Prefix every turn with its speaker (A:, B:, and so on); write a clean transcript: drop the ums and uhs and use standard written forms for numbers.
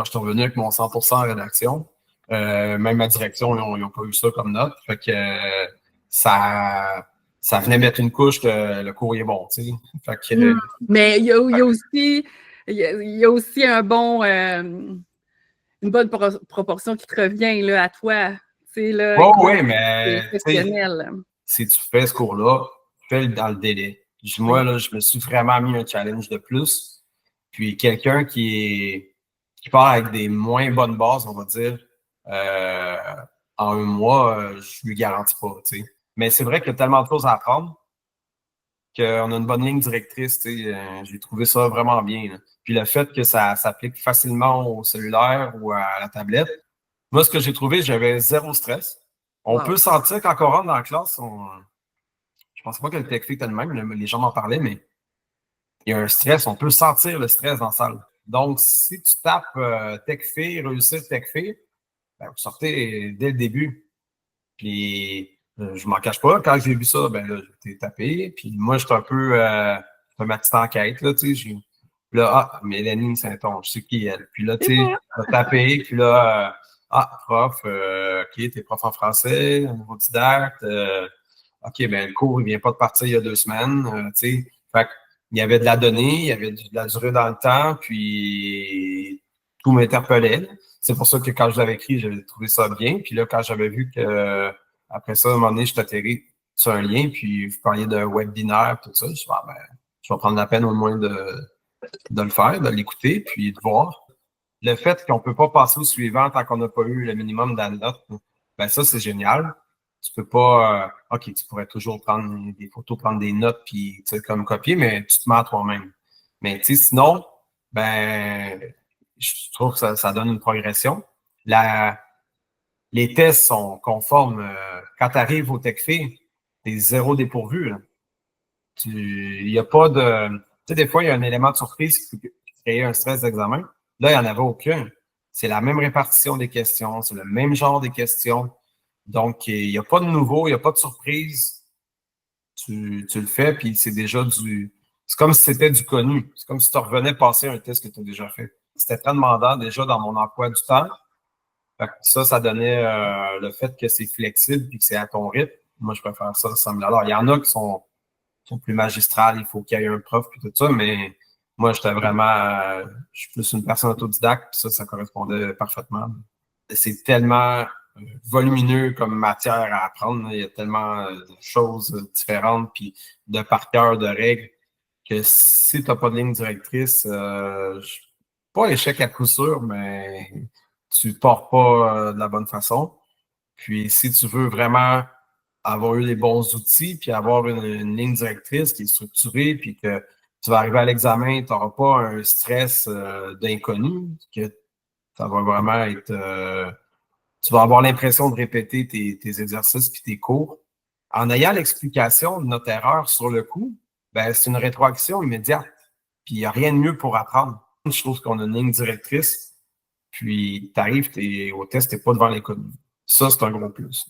A: Quand je suis revenu avec mon 100% en rédaction, même ma direction, ils n'ont pas eu ça comme note. Fait que ça venait mettre une couche que le cours est bon, tu sais. Fait que,
B: Mais il y a aussi un bon, une bonne proportion qui te revient là, à toi. Là,
A: oui, mais
B: exceptionnel.
A: Si tu fais ce cours-là, fais-le dans le délai. Moi, là, je me suis vraiment mis un challenge de plus. Puis quelqu'un qui part avec des moins bonnes bases, on va dire, en un mois, je lui garantis pas, tu sais. Mais c'est vrai qu'il y a tellement de choses à apprendre qu'on a une bonne ligne directrice, tu sais. J'ai trouvé ça vraiment bien, là. Puis le fait que ça s'applique facilement au cellulaire ou à la tablette. Moi, ce que j'ai trouvé, j'avais zéro stress. On peut sentir quand on rentre dans la classe, je pense pas que le TechFit était le même, les gens m'en parlaient, mais il y a un stress, on peut sentir le stress dans la salle. Donc, si tu tapes TechFit, réussir TechFit, ben, vous sortez dès le début. Puis, je m'en cache pas, quand j'ai vu ça, ben là, j'ai tapé. Puis moi, j'étais un peu fait ma petite enquête, là, tu sais. Là, Mélanie Saint-Onge, je sais qui elle. Puis là, tu sais, j'ai tapé, puis là, prof, OK, t'es prof en français, autodidacte, OK, ben le cours, il vient pas de partir il y a 2 semaines, tu sais. Fait il y avait de la donnée, il y avait de la durée dans le temps, puis tout m'interpellait. C'est pour ça que quand je l'avais écrit, j'avais trouvé ça bien. Puis là, quand j'avais vu que après ça, à un moment donné, je suis atterri sur un lien, puis vous parliez d'un webinaire, tout ça, je suis ben, je vais prendre la peine au moins de le faire, de l'écouter, puis de voir. Le fait qu'on peut pas passer au suivant tant qu'on n'a pas eu le minimum dans la note, ben ça, c'est génial. Tu peux pas, OK, tu pourrais toujours prendre des photos, prendre des notes, puis tu sais, comme copier, mais tu te mets à toi-même. Mais tu sais, sinon, ben, je trouve que ça donne une progression. Les tests sont conformes. Quand tu arrives au TechFit, t'es zéro dépourvu, là. Il y a pas de... Tu sais, des fois, il y a un élément de surprise qui crée un stress d'examen. Là, il n'y en avait aucun. C'est la même répartition des questions, c'est le même genre de questions. Donc, il n'y a pas de nouveau, il n'y a pas de surprise. Tu le fais, puis c'est déjà du... C'est comme si c'était du connu. C'est comme si tu revenais passer un test que tu as déjà fait. C'était très demandant déjà dans mon emploi du temps. Fait que ça donnait le fait que c'est flexible puis que c'est à ton rythme. Moi, je préfère ça, ça me Alors, il y en a qui sont plus magistrales, il faut qu'il y ait un prof puis tout ça, mais moi, j'étais vraiment... je suis plus une personne autodidacte, puis ça correspondait parfaitement. C'est tellement volumineux comme matière à apprendre. Il y a tellement de choses différentes, puis de par cœur, de règles, que si tu n'as pas de ligne directrice, pas échec à coup sûr, mais tu pars pas de la bonne façon. Puis si tu veux vraiment avoir eu les bons outils, puis avoir une ligne directrice qui est structurée, puis que tu vas arriver à l'examen, tu n'auras pas un stress d'inconnu, que ça va vraiment être... tu vas avoir l'impression de répéter tes exercices puis tes cours. En ayant l'explication de notre erreur sur le coup, ben, c'est une rétroaction immédiate. Puis il n'y a rien de mieux pour apprendre. Je trouve qu'on a une ligne directrice, puis tu arrives au test, tu n'es pas devant l'inconnu. Ça, c'est un gros plus.